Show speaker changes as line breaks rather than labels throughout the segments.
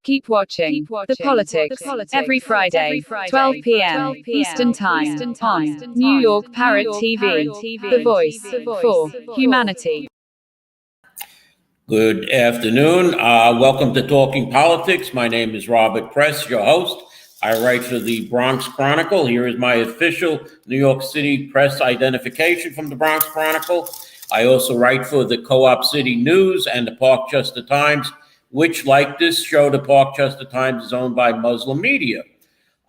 Keep watching The Politics every Friday, 12 p.m. Eastern Time on New York Parrot TV, the voice for humanity.
Good afternoon. Welcome to Talking Politics. My name is Robert Press, your host. I write for the Bronx Chronicle. Here is my official New York City press identification from the Bronx Chronicle. I also write for the Co-op City News and the Parkchester Times, which, like this show, the Parkchester Times is owned by Muslim media.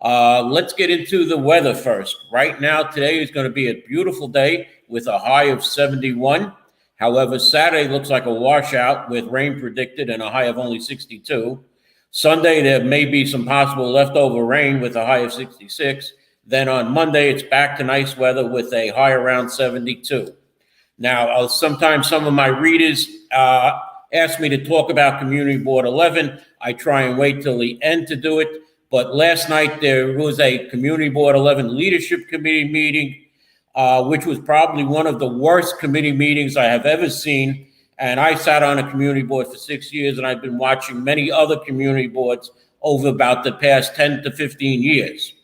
Let's get into the weather first. Right now, today is going to be a beautiful day with a high of 71. However, Saturday looks like a washout with rain predicted and a high of only 62. Sunday, there may be some possible leftover rain with a high of 66. Then on Monday, it's back to nice weather with a high around 72. Now, sometimes some of my readers ask me to talk about Community Board 11. I try and wait till the end to do it. But last night, there was a Community Board 11 Leadership Committee meeting, which was probably one of the worst committee meetings I have ever seen. And I sat on a community board for 6 years, and I've been watching many other community boards over about the past 10 to 15 years.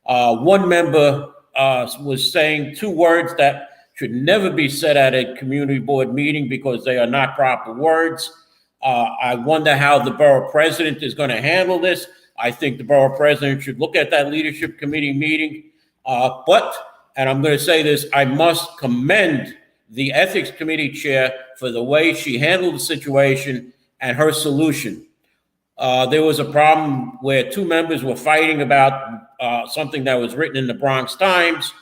One member was saying two words that should never be said at a community board meeting because they are not proper words. I wonder how the borough president is going to handle this. I think the borough president should look at that leadership committee meeting. And I'm going to say this, I must commend the ethics committee chair for the way she handled the situation and her solution. There was a problem where two members were fighting about something that was written in the Bronx Times.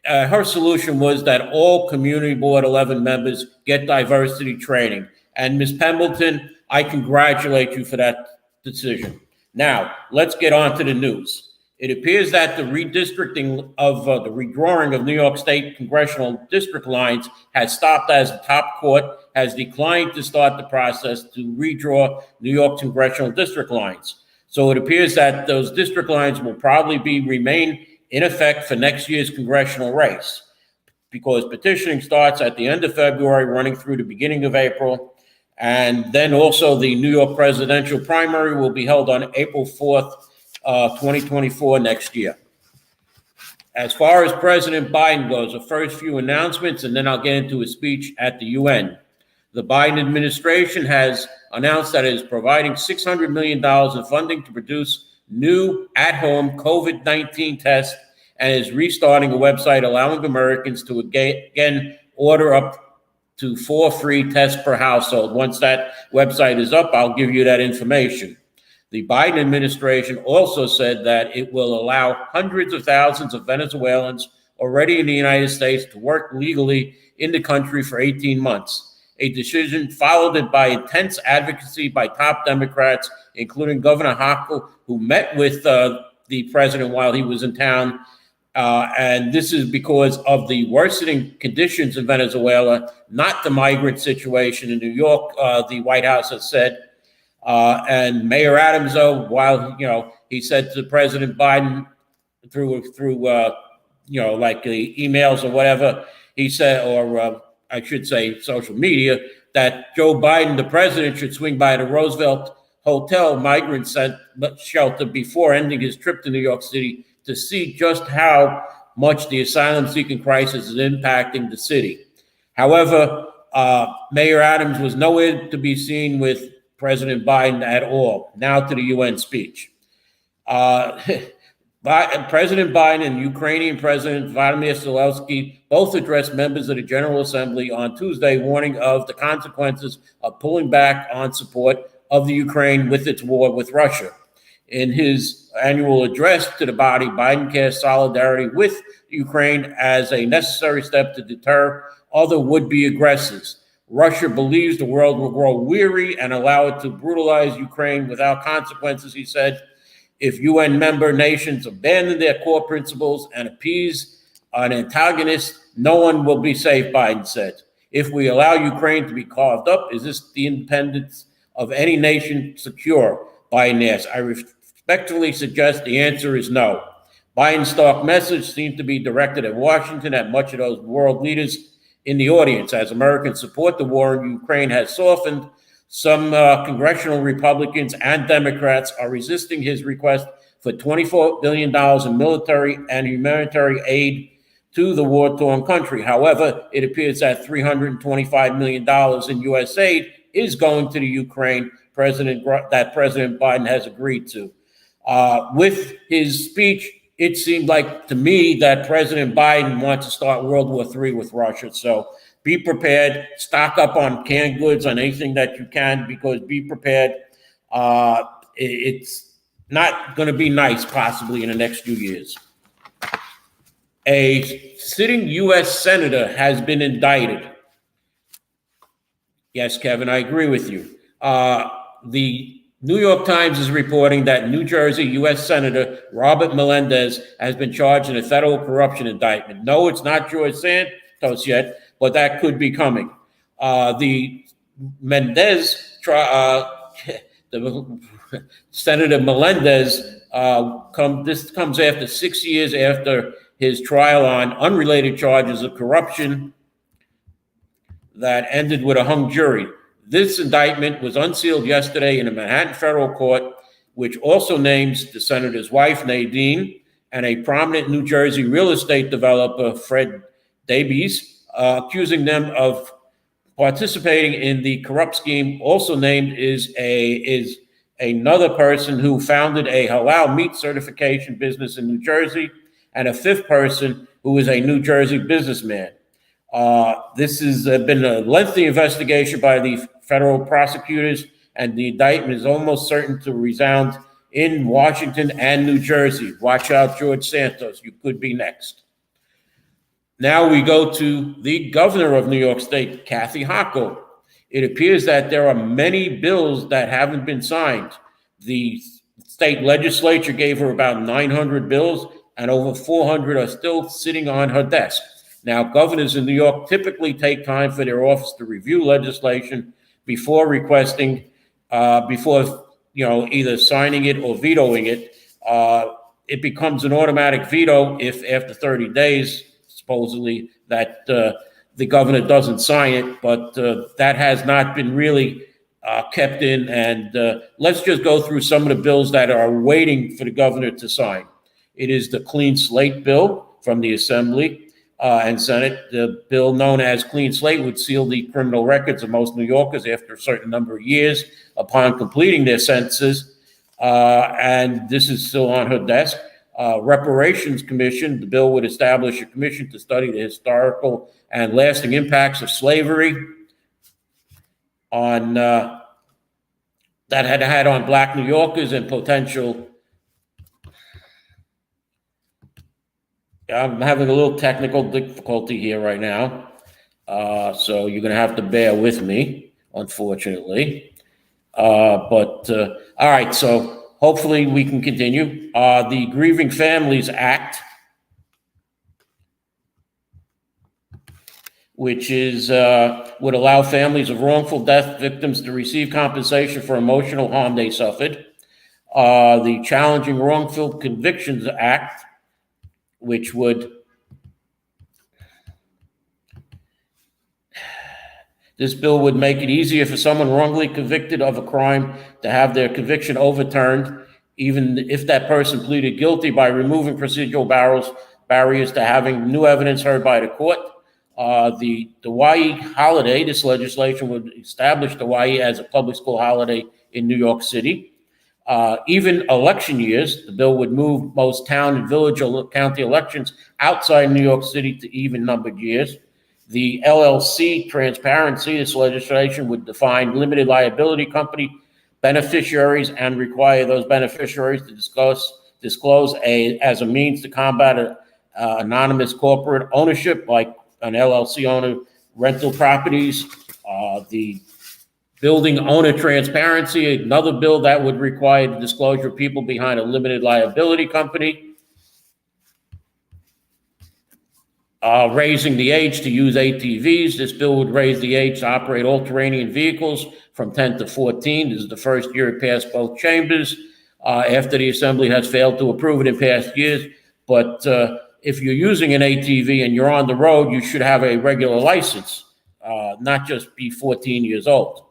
Her solution was that all Community Board 11 members get diversity training. And Ms. Pembleton, I congratulate you for that decision. Now, let's get on to the news. It appears that the redistricting of the redrawing of New York State congressional district lines has stopped as the top court has declined to start the process to redraw New York congressional district lines. So it appears that those district lines will probably remain in effect for next year's congressional race, because petitioning starts at the end of February, running through the beginning of April. And then also the New York presidential primary will be held on April 4th, 2024 next year. As far as President Biden goes, the first few announcements, and then I'll get into his speech at the UN. The Biden administration has announced that it is providing $600 million in funding to produce new at-home COVID-19 tests and is restarting a website allowing Americans to again order up to 4 free tests per household. Once that website is up, I'll give you that information. The Biden administration also said that it will allow hundreds of thousands of Venezuelans already in the United States to work legally in the country for 18 months, a decision followed by intense advocacy by top Democrats, including Governor Hochul, who met with the president while he was in town. And this is because of the worsening conditions in Venezuela, not the migrant situation in New York, the White House has said. And Mayor Adams, though, while he said to President Biden through like the emails or whatever, he said, or I should say social media, that Joe Biden, the president, should swing by the Roosevelt Hotel migrant shelter before ending his trip to New York City to see just how much the asylum-seeking crisis is impacting the city. However, Mayor Adams was nowhere to be seen with President Biden at all. Now to the UN speech. President Biden and Ukrainian President Vladimir Zelensky both addressed members of the General Assembly on Tuesday, warning of the consequences of pulling back on support of the Ukraine with its war with Russia. In his annual address to the body, Biden cast solidarity with Ukraine as a necessary step to deter other would-be aggressors. Russia believes the world will grow weary and allow it to brutalize Ukraine without consequences, he said. If UN member nations abandon their core principles and appease an antagonist, no one will be safe, Biden said. If we allow Ukraine to be carved up, is this the independence of any nation secure? Biden asked. I respectfully suggest the answer is no. Biden's stark message seems to be directed at Washington, at much of those world leaders in the audience. As Americans support the war in Ukraine has softened, Some congressional Republicans and Democrats are resisting his request for $24 billion in military and humanitarian aid to the war-torn country. However, it appears that $325 million in U.S. aid is going to the Ukraine that President Biden has agreed to. With his speech, it seemed like to me that President Biden wants to start World War III with Russia. So be prepared, stock up on canned goods, on anything that you can, because be prepared. It's not going to be nice possibly in the next few years. A sitting U.S. senator has been indicted. Yes, Kevin, I agree with you. The New York Times is reporting that New Jersey U.S. Senator Robert Melendez has been charged in a federal corruption indictment. No, it's not George Santos yet, but that could be coming. The Senator Melendez, this comes after 6 years after his trial on unrelated charges of corruption that ended with a hung jury. This indictment was unsealed yesterday in a Manhattan federal court, which also names the senator's wife, Nadine, and a prominent New Jersey real estate developer, Fred Davies, accusing them of participating in the corrupt scheme. Also named is another person who founded a halal meat certification business in New Jersey, and a fifth person who is a New Jersey businessman. This has been a lengthy investigation by the federal prosecutors, and the indictment is almost certain to resound in Washington and New Jersey. Watch out, George Santos. You could be next. Now we go to the governor of New York State, Kathy Hochul. It appears that there are many bills that haven't been signed. The state legislature gave her about 900 bills, and over 400 are still sitting on her desk. Now, governors in New York typically take time for their office to review legislation before requesting, either signing it or vetoing it. It becomes an automatic veto if after 30 days, supposedly, that the governor doesn't sign it, but that has not been really kept in. And let's just go through some of the bills that are waiting for the governor to sign. It is the Clean Slate bill from the Assembly and Senate. The bill known as Clean Slate would seal the criminal records of most New Yorkers after a certain number of years upon completing their sentences. And this is still on her desk. Reparations Commission, the bill would establish a commission to study the historical and lasting impacts of slavery on that had on Black New Yorkers and potential. I'm having a little technical difficulty here right now, so you're going to have to bear with me, unfortunately. All right, so hopefully we can continue. The Grieving Families Act, which is would allow families of wrongful death victims to receive compensation for emotional harm they suffered. The Challenging Wrongful Convictions Act, which this bill would make it easier for someone wrongly convicted of a crime to have their conviction overturned, even if that person pleaded guilty, by removing procedural barriers to having new evidence heard by the court. The OLAWUYI holiday, this legislation would establish the OLAWUYI as a public school holiday in New York City. Even election years, the bill would move most town and village or county elections outside New York City to even numbered years. The LLC transparency, this legislation would define limited liability company beneficiaries and require those beneficiaries to disclose as a means to combat anonymous corporate ownership, like an LLC owner, rental properties. The Building Owner Transparency, another bill that would require the disclosure of people behind a limited liability company. Raising the age to use ATVs. This bill would raise the age to operate all-terrain vehicles from 10 to 14. This is the first year it passed both chambers after the Assembly has failed to approve it in past years. But if you're using an ATV and you're on the road, you should have a regular license, not just be 14 years old.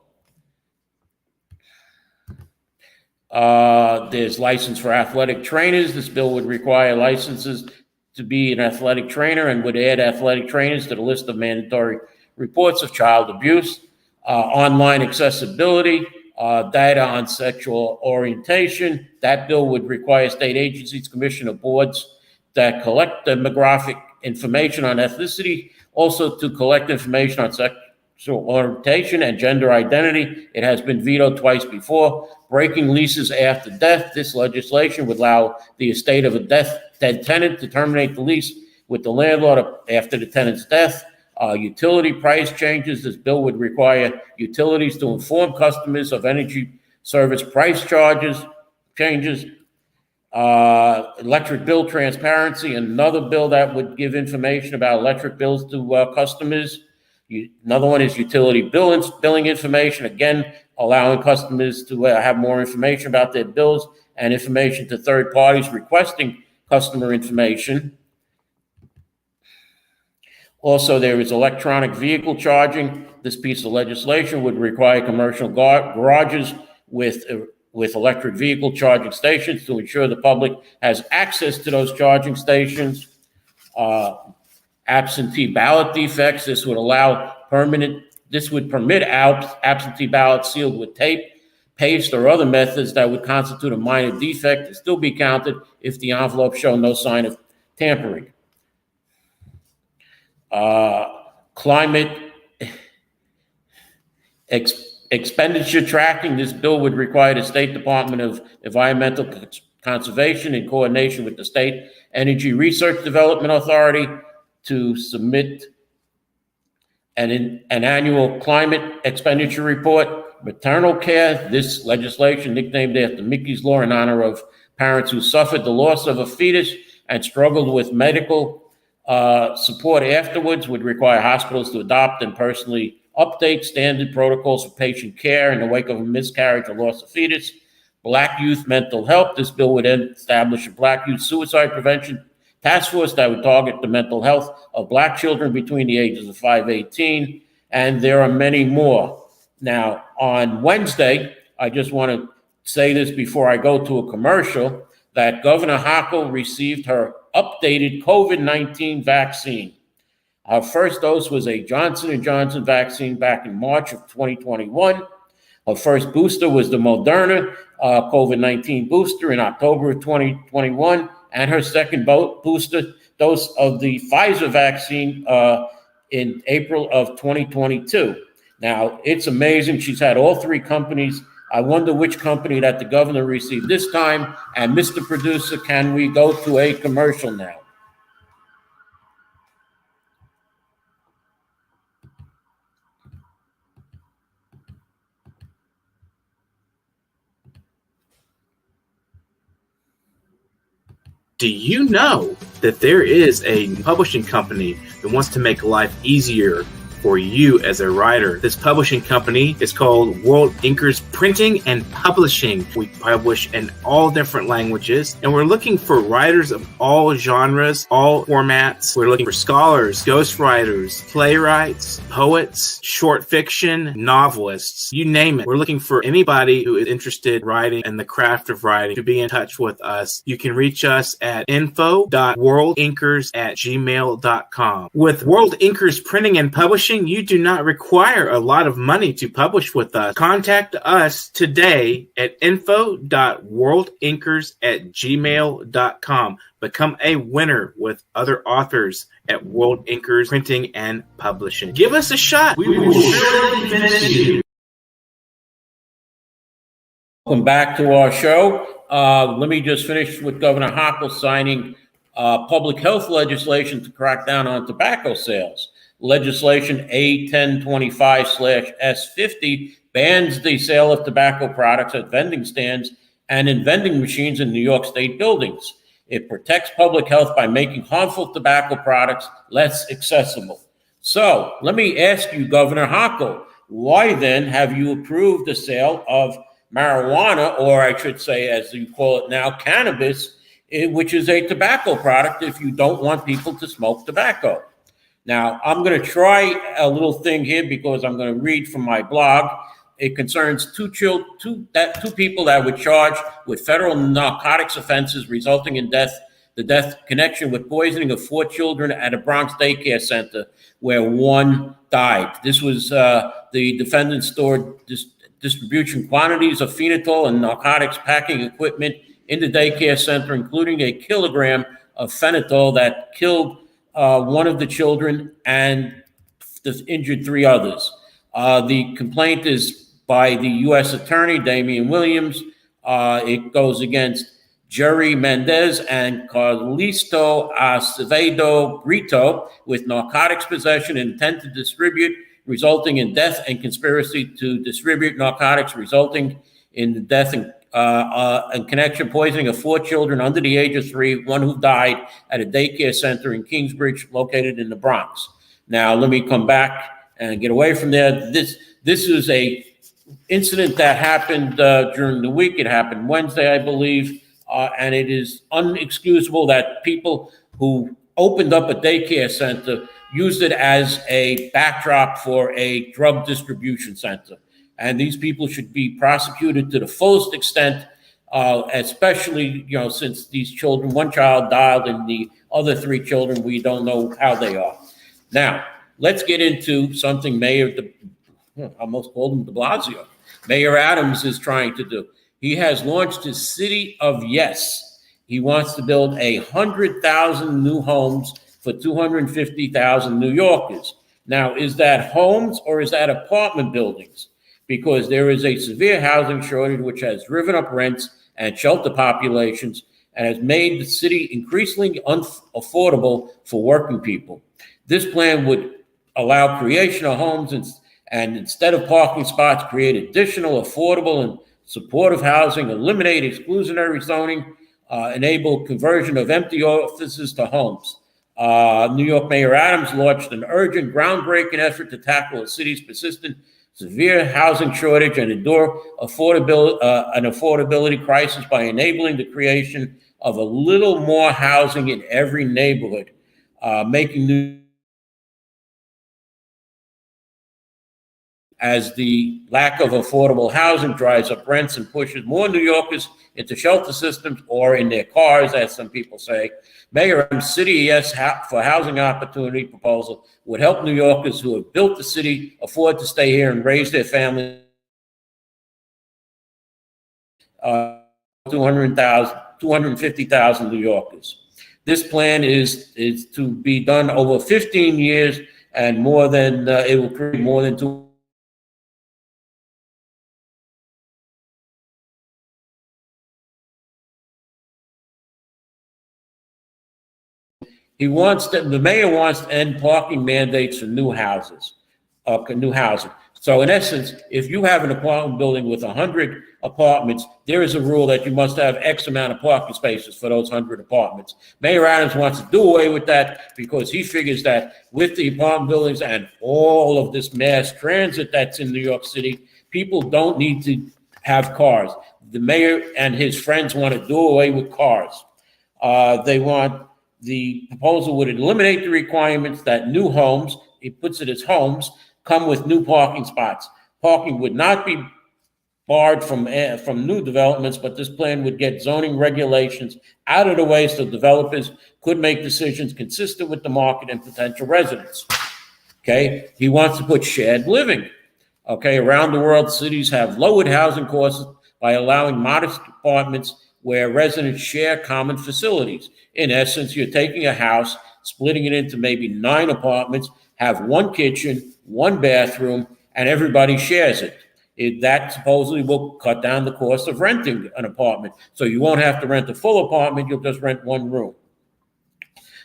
There's license for athletic trainers. This bill would require licenses to be an athletic trainer and would add athletic trainers to the list of mandatory reports of child abuse. Online accessibility, data on sexual orientation. That bill would require state agencies, commission, or boards that collect demographic information on ethnicity, also to collect information on sexual orientation and gender identity. It has been vetoed twice before. Breaking leases after death. This legislation would allow the estate of a dead tenant to terminate the lease with the landlord after the tenant's death. Utility price changes. This bill would require utilities to inform customers of energy service price changes. Electric bill transparency. Another bill that would give information about electric bills to customers. Another one is utility billing information. Again, allowing customers to have more information about their bills and information to third parties requesting customer information. Also, there is electronic vehicle charging. This piece of legislation would require commercial garages with electric vehicle charging stations to ensure the public has access to those charging stations. Absentee ballot defects. This would permit absentee ballots sealed with tape, paste, or other methods that would constitute a minor defect to still be counted if the envelope show no sign of tampering. Climate expenditure tracking. This bill would require the State Department of Environmental Conservation, in coordination with the State Energy Research Development Authority, to submit an annual climate expenditure report. Maternal care. This legislation, nicknamed after Mickey's Law, in honor of parents who suffered the loss of a fetus and struggled with medical support afterwards, would require hospitals to adopt and personally update standard protocols for patient care in the wake of a miscarriage or loss of fetus. Black youth mental health. This bill would establish a Black youth suicide prevention task force that would target the mental health of Black children between the ages of 5 and 18, and there are many more. Now, on Wednesday, I just want to say this before I go to a commercial, that Governor Hochul received her updated COVID-19 vaccine. Her first dose was a Johnson & Johnson vaccine back in March of 2021. Her first booster was the Moderna COVID-19 booster in October of 2021, and her second booster dose of the Pfizer vaccine in April of 2022. Now, it's amazing. She's had all three companies. I wonder which company that the governor received this time. And Mr. Producer, can we go to a commercial now?
Do you know that there is a publishing company that wants to make life easier for you as a writer? This publishing company is called World Inkers Printing and Publishing. We publish in all different languages, and we're looking for writers of all genres, all formats. We're looking for scholars, ghostwriters, playwrights, poets, short fiction, novelists, you name it. We're looking for anybody who is interested in writing and the craft of writing to be in touch with us. You can reach us at info.worldinkers@gmail.com. With World Inkers Printing and Publishing, you do not require a lot of money to publish with us. Contact us today at info.worldinkers@gmail.com. Become a winner with other authors at World Inkers Printing and Publishing. Give us a shot. We will surely finish you.
Welcome back to our show. Let me just finish with Governor Hochul signing public health legislation to crack down on tobacco sales. Legislation A1025/S50 bans the sale of tobacco products at vending stands and in vending machines in New York State buildings. It protects public health by making harmful tobacco products less accessible. So let me ask you, Governor Hochul, why then have you approved the sale of marijuana, or I should say, as you call it now, cannabis, which is a tobacco product, if you don't want people to smoke tobacco? Now, I'm going to try a little thing here because I'm going to read from my blog. It concerns two people that were charged with federal narcotics offenses resulting in death. The death connection with poisoning of 4 children at a Bronx daycare center, where 1 died. This was the defendant stored distribution quantities of phenol and narcotics packing equipment in the daycare center, including a kilogram of phenol that killed 1 of the children and injured 3 others. The complaint is by the U.S. Attorney, Damian Williams. It goes against Jerry Mendez and Carlisto Acevedo Brito with narcotics possession and intent to distribute, resulting in death, and conspiracy to distribute narcotics, resulting in the death and connection poisoning of 4 children under the age of 3, 1 who died at a daycare center in Kingsbridge, located in the Bronx. Now, let me come back and get away from there. This is a incident that happened during the week. It happened Wednesday, I believe. And it is unexcusable that people who opened up a daycare center used it as a backdrop for a drug distribution center. And these people should be prosecuted to the fullest extent, especially, since these children, 1 child died and the other 3 children, we don't know how they are. Now, let's get into something I almost called him de Blasio. Mayor Adams is trying to do. He has launched his City of Yes. He wants to build 100,000 new homes for 250,000 New Yorkers. Now, is that homes or is that apartment buildings? Because there is a severe housing shortage which has driven up rents and shelter populations and has made the city increasingly unaffordable for working people. This plan would allow creation of homes and instead of parking spots, create additional affordable and supportive housing, eliminate exclusionary zoning, enable conversion of empty offices to homes. New York Mayor Adams launched an urgent, groundbreaking effort to tackle the city's persistent severe housing shortage and endure an affordability crisis by enabling the creation of a little more housing in every neighborhood, making New as the lack of affordable housing drives up rents and pushes more New Yorkers into shelter systems or in their cars, as some people say. Mayor Adams' City Yes for Housing Opportunity proposal would help New Yorkers who have built the city afford to stay here and raise their families. 250,000 New Yorkers. This plan is to be done over 15 years and more than it will create more than 2. The mayor wants to end parking mandates for new housing. So in essence, if you have an apartment building with 100 apartments, there is a rule that you must have X amount of parking spaces for those 100 apartments. Mayor Adams wants to do away with that because he figures that with the apartment buildings and all of this mass transit that's in New York City, people don't need to have cars. The mayor and his friends want to do away with cars. The proposal would eliminate the requirements that new homes, he puts it as homes, come with new parking spots. Parking would not be barred from new developments, but this plan would get zoning regulations out of the way so developers could make decisions consistent with the market and potential residents. Okay, he wants to put shared living. Okay, around the world, cities have lowered housing costs by allowing modest apartments where residents share common facilities. In essence, you're taking a house, splitting it into maybe 9 apartments, have 1 kitchen, 1 bathroom, and everybody shares it. That supposedly will cut down the cost of renting an apartment. So you won't have to rent a full apartment, you'll just rent 1 room.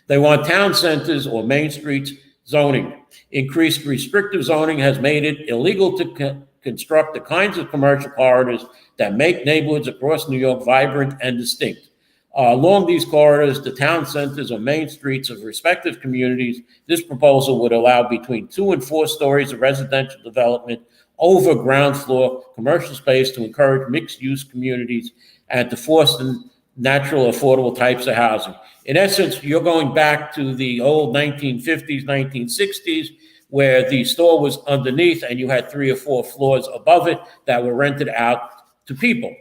They want town centers or main streets zoning. Increased restrictive zoning has made it illegal to construct the kinds of commercial corridors that make neighborhoods across New York vibrant and distinct. Along these corridors, the town centers or main streets of respective communities, this proposal would allow between 2 and 4 stories of residential development over ground floor commercial space to encourage mixed-use communities and to foster natural, affordable types of housing. In essence, you're going back to the old 1950s, 1960s, where the store was underneath and you had 3 or 4 floors above it that were rented out to people.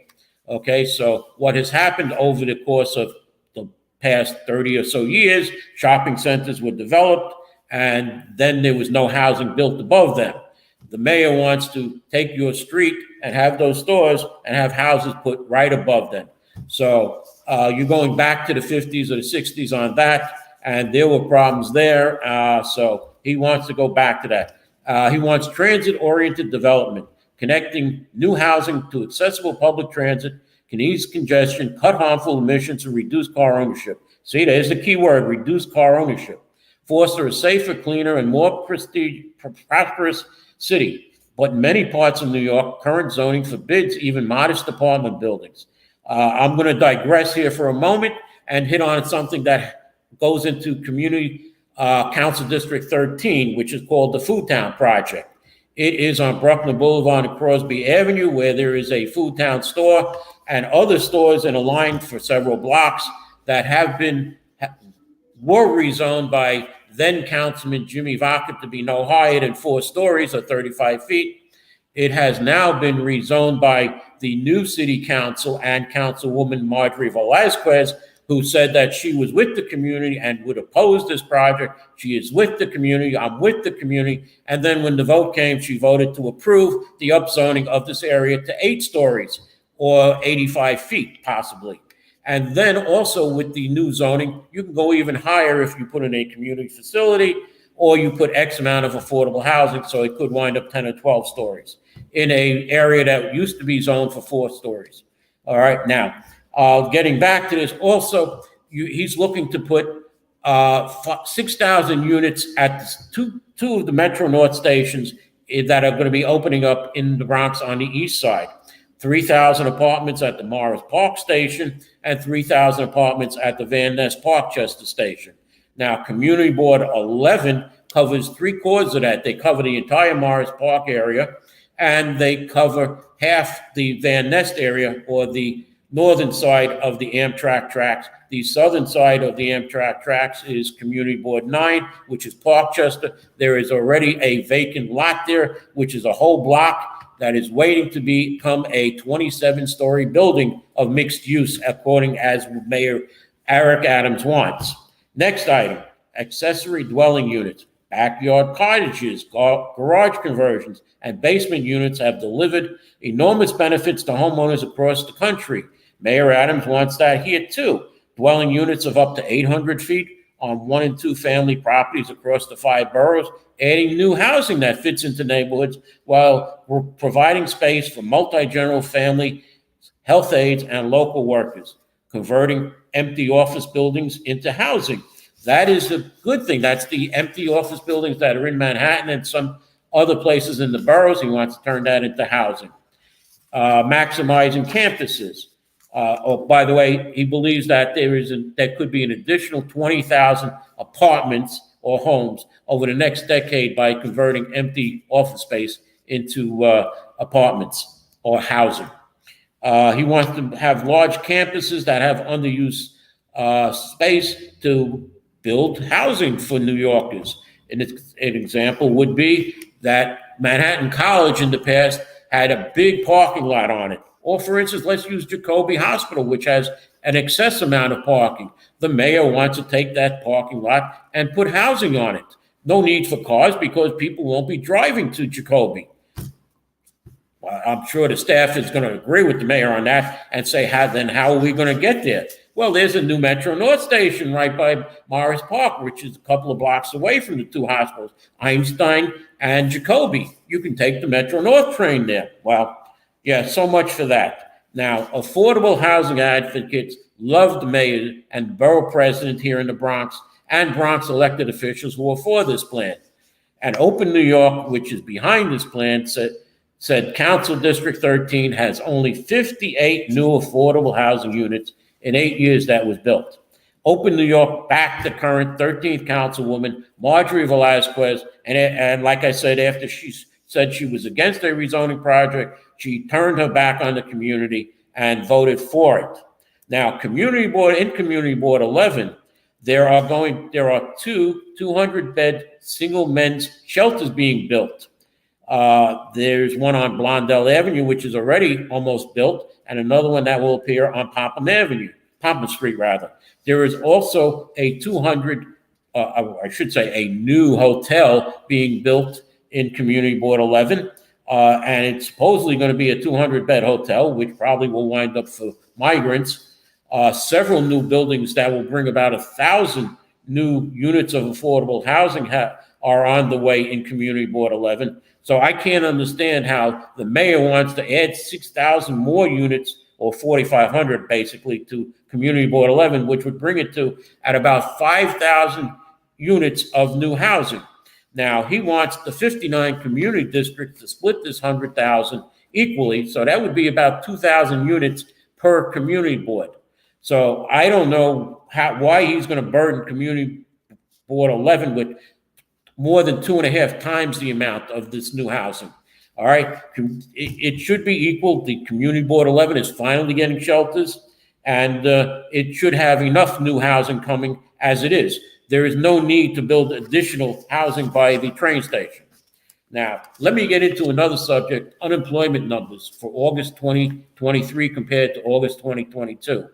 Okay, so what has happened over the course of the past 30 or so years, shopping centers were developed and then there was no housing built above them. The mayor wants to take your street and have those stores and have houses put right above them. So you're going back to the 50s or the 60s on that, and there were problems there. So he wants to go back to that. He wants transit-oriented development, connecting new housing to accessible public transit, can ease congestion, cut harmful emissions, and reduce car ownership. See, there's the key word, reduce car ownership. Foster a safer, cleaner, and more prosperous city. But in many parts of New York, current zoning forbids even modest apartment buildings. I'm going to digress here for a moment and hit on something that goes into Community Council District 13, which is called the Food Town Project. It is on Bruckner Boulevard and Crosby Avenue, where there is a Food Town store and other stores in a line for several blocks that were rezoned by then Councilman Jimmy Vaca to be no higher than 4 stories or 35 feet. It has now been rezoned by the new city council and Councilwoman Marjorie Velazquez, who said that she was with the community and would oppose this project. She is with the community. I'm with the community. And then when the vote came, she voted to approve the upzoning of this area to 8 stories or 85 feet, possibly. And then also with the new zoning, you can go even higher if you put in a community facility or you put X amount of affordable housing, so it could wind up 10 or 12 stories in an area that used to be zoned for 4 stories. All right, now, getting back to this, also, he's looking to put 6,000 units at two of the Metro North stations that are going to be opening up in the Bronx on the east side. 3,000 apartments at the Morris Park station and 3,000 apartments at the Van Ness Parkchester station. Now, Community Board 11 covers 3/4 of that. They cover the entire Morris Park area, and they cover half the Van Ness area, or the northern side of the Amtrak tracks. The southern side of the Amtrak tracks is Community Board 9, which is Parkchester. There is already a vacant lot there, which is a whole block that is waiting to become a 27-story building of mixed use, according as Mayor Eric Adams wants. Next item, accessory dwelling units. Backyard cottages, garage conversions, and basement units have delivered enormous benefits to homeowners across the country. Mayor Adams wants that here too. Dwelling units of up to 800 feet on 1 and 2 family properties across the 5 boroughs, adding new housing that fits into neighborhoods while we're providing space for multi-general family, health aides, and local workers, converting empty office buildings into housing. That is a good thing. That's the empty office buildings that are in Manhattan and some other places in the boroughs. He wants to turn that into housing. Maximizing campuses. By the way, he believes that there could be an additional 20,000 apartments or homes over the next decade by converting empty office space into apartments or housing. He wants to have large campuses that have underused space to build housing for New Yorkers. An example would be that Manhattan College in the past had a big parking lot on it. Or for instance, let's use Jacoby Hospital, which has an excess amount of parking. The mayor wants to take that parking lot and put housing on it. No need for cars because people won't be driving to Jacoby. Well, I'm sure the staff is going to agree with the mayor on that and say, how are we going to get there? Well, there's a new Metro North station right by Morris Park, which is a couple of blocks away from the 2 hospitals, Einstein and Jacoby. You can take the Metro North train there. Well, yeah, so much for that. Now, affordable housing advocates love the mayor and the borough president here in the Bronx and Bronx elected officials who are for this plan. And Open New York, which is behind this plan, said Council District 13 has only 58 new affordable housing units in 8 years that was built. Open New York backed the current 13th councilwoman, Marjorie Velazquez, and like I said, after she said she was against a rezoning project, she turned her back on the community and voted for it. Now, Community Board 11 There are two 200-bed single men's shelters being built. There's one on Blondell Avenue, which is already almost built, and another one that will appear on Popham Street rather. There is also a a new hotel being built in Community Board 11, and it's supposedly going to be a 200-bed hotel, which probably will wind up for migrants. Several new buildings that will bring about 1,000 new units of affordable housing are on the way in Community Board 11. So I can't understand how the mayor wants to add 6,000 more units, or 4,500 basically, to Community Board 11, which would bring it to at about 5,000 units of new housing. Now, he wants the 59 community districts to split this 100,000 equally, so that would be about 2,000 units per community board. So I don't know why he's going to burden Community Board 11 with more than 2.5 times the amount of this new housing. All right, it should be equal. The Community Board 11 is finally getting shelters, and it should have enough new housing coming as it is. There is no need to build additional housing by the train station. Now, let me get into another subject, unemployment numbers for August 2023 compared to August 2022.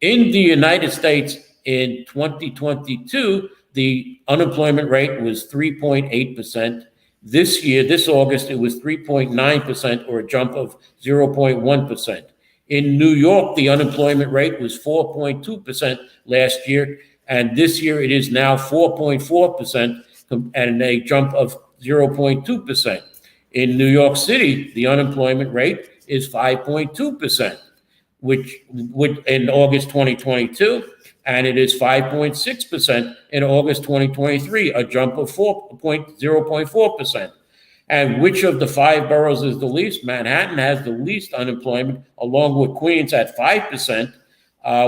In the United States in 2022, the unemployment rate was 3.8%. This August, it was 3.9%, or a jump of 0.1%. In New York, the unemployment rate was 4.2% last year, and this year it is now 4.4%, and a jump of 0.2%. In New York City, the unemployment rate is 5.2%, which would in August 2022, and it is 5.6% in August 2023, a jump of 0.4%. And which of the 5 boroughs is the least? Manhattan has the least unemployment, along with Queens at 5%,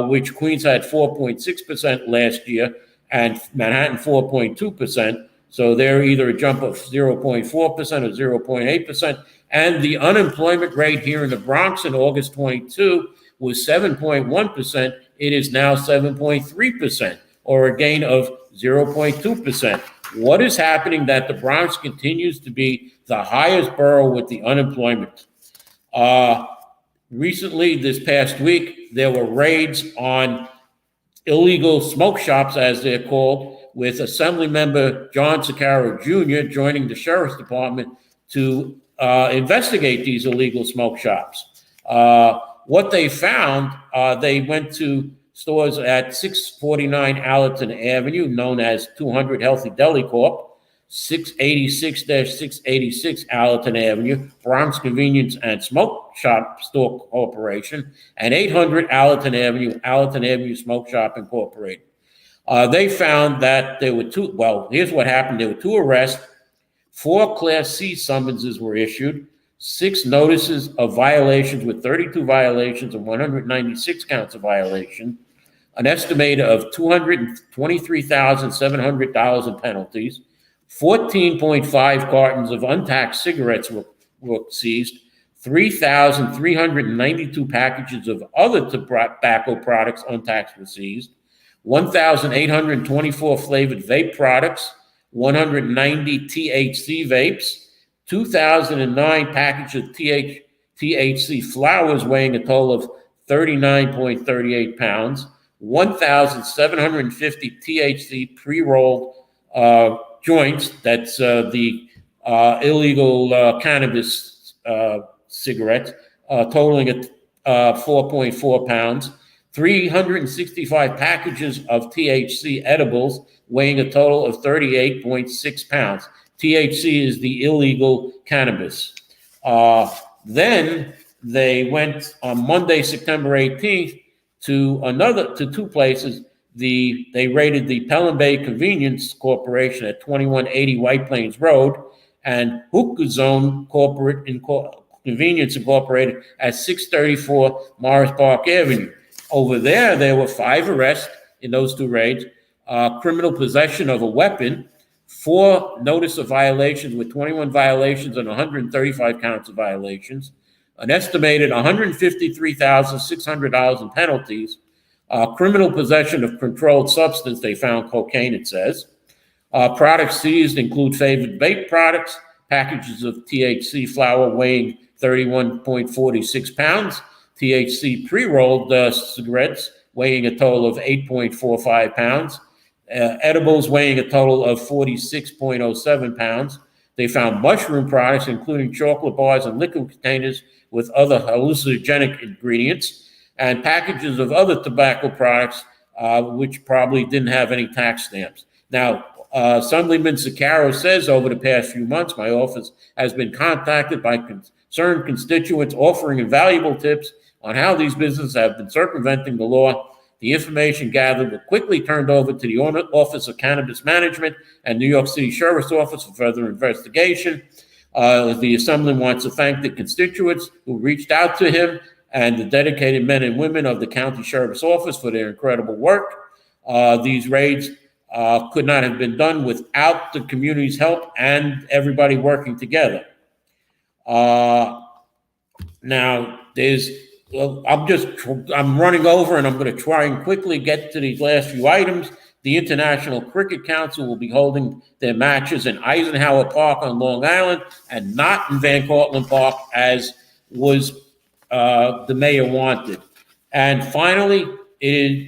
which Queens had 4.6% last year, and Manhattan 4.2%. So they're either a jump of 0.4% or 0.8%. And the unemployment rate here in the Bronx in August 22 was 7.1%. It is now 7.3%, or a gain of 0.2%. What is happening that the Bronx continues to be the highest borough with the unemployment? Recently, this past week, there were raids on illegal smoke shops, as they're called, with Assemblymember John Cicaro Jr. joining the Sheriff's Department to investigate these illegal smoke shops. What they found, they went to stores at 649 Allerton Avenue, known as 200 Healthy Deli Corp., 686-686 Allerton Avenue, Bronx Convenience and Smoke Shop Store Corporation, and 800 Allerton Avenue Smoke Shop Incorporated. They found that there were here's what happened. There were 2 arrests, 4 Class C summonses were issued, 6 notices of violations with 32 violations and 196 counts of violation, an estimated of $223,700 in penalties, 14.5 cartons of untaxed cigarettes were seized, 3,392 packages of other tobacco products untaxed were seized, 1,824 flavored vape products, 190 THC vapes, 2,009 packages of THC flowers weighing a total of 39.38 pounds, 1,750 THC pre-rolled joints, that's the illegal cannabis cigarettes, totaling at 4.4 pounds, 365 packages of THC edibles weighing a total of 38.6 pounds. THC is the illegal cannabis. Then they went on Monday, September 18th, to 2 places. They raided the Pelham Bay Convenience Corporation at 2180 White Plains Road, and Hookah Zone Convenience Incorporated at 634 Morris Park Avenue. Over there were 5 arrests in those 2 raids, criminal possession of a weapon, 4 notice of violations with 21 violations and 135 counts of violations, an estimated $153,600 in penalties, Criminal possession of controlled substance, they found cocaine, it says. Products seized include favored vape products, packages of THC flower weighing 31.46 pounds, THC pre-rolled cigarettes weighing a total of 8.45 pounds, edibles weighing a total of 46.07 pounds. They found mushroom products, including chocolate bars and liquid containers with other hallucinogenic ingredients, and packages of other tobacco products, which probably didn't have any tax stamps. Now, Assemblyman Zaccaro says over the past few months, my office has been contacted by concerned constituents offering invaluable tips on how these businesses have been circumventing the law. The information gathered was quickly turned over to the Office of Cannabis Management and New York City Sheriff's Office for further investigation. The Assemblyman wants to thank the constituents who reached out to him and the dedicated men and women of the County Sheriff's Office for their incredible work. These raids could not have been done without the community's help and everybody working together. Now, I'm running over, and I'm going to try and quickly get to these last few items. The International Cricket Council will be holding their matches in Eisenhower Park on Long Island and not in Van Cortlandt Park, as was the mayor wanted. And finally,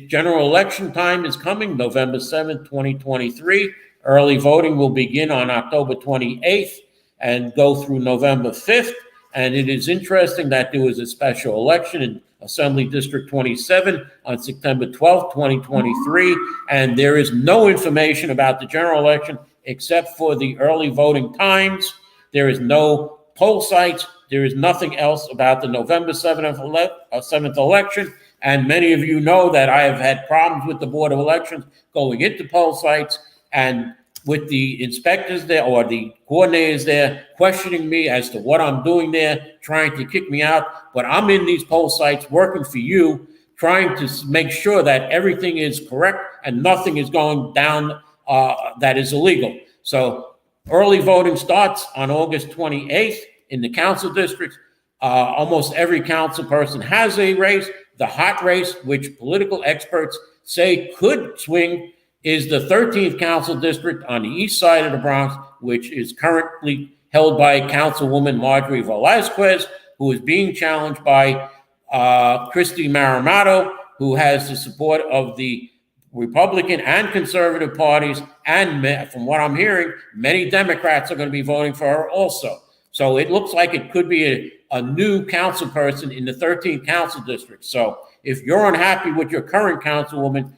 general election time is coming, November 7th, 2023. Early voting will begin on October 28th and go through November 5th. And it is interesting that there was a special election in Assembly District 27 on September 12th, 2023. And there is no information about the general election except for the early voting times. There is no poll sites. There is nothing else about the November 7th election. And many of you know that I have had problems with the Board of Elections going into poll sites and with the inspectors there or the coordinators there questioning me as to what I'm doing there, trying to kick me out. But I'm in these poll sites working for you, trying to make sure that everything is correct and nothing is going down that is illegal. So early voting starts on August 28th in the council districts. Almost every council person has a race. The hot race, which political experts say could swing, is the 13th council district on the east side of the Bronx, which is currently held by Councilwoman Marjorie Velazquez, who is being challenged by Christy Maramato, who has the support of the Republican and conservative parties. And from what I'm hearing, many Democrats are going to be voting for her also. So it looks like it could be a new council person in the 13th council district. So if you're unhappy with your current councilwoman,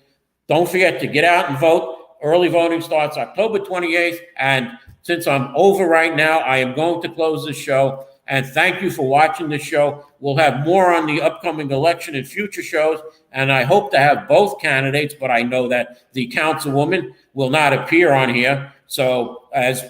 don't forget to get out and vote. Early voting starts October 28th. And since I'm over right now, I am going to close the show. And thank you for watching the show. We'll have more on the upcoming election and future shows. And I hope to have both candidates, but I know that the councilwoman will not appear on here. So as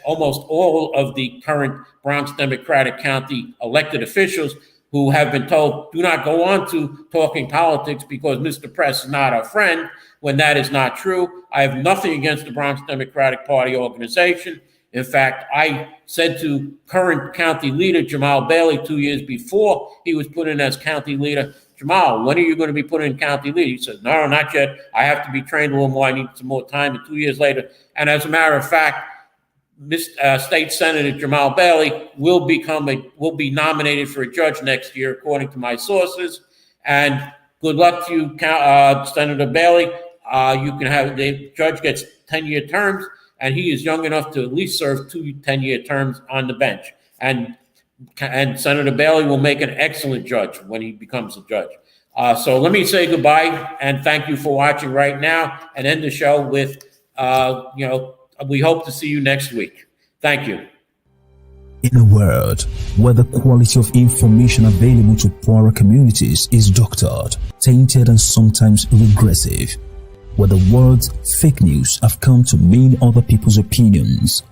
almost all of the current Bronx Democratic County elected officials who have been told, do not go on to talking politics because Mr. Press is not our friend, when that is not true. I have nothing against the Bronx Democratic Party organization. In fact, I said to current county leader Jamal Bailey 2 years before he was put in as county leader, Jamal, when are you going to be put in county leader? He says, no, not yet. I have to be trained a little more. I need some more time. And 2 years later, and as a matter of fact, State Senator Jamal Bailey will be nominated for a judge next year, according to my sources. And good luck to you, Senator Bailey. You can have the judge gets 10-year terms, and he is young enough to at least serve 2 10-year terms on the bench. And Senator Bailey will make an excellent judge when he becomes a judge. So let me say goodbye and thank you for watching right now, and end the show with, we hope to see you next week. Thank you.
In a world where the quality of information available to poorer communities is doctored, tainted, and sometimes regressive, where the words fake news have come to mean other people's opinions,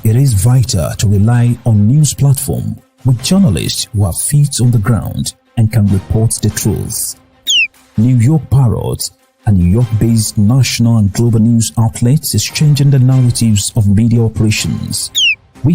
it is vital to rely on news platform with journalists who have feet on the ground and can report the truth. New York Parrot, a New York-based national and global news outlet, is changing the narratives of media operations. We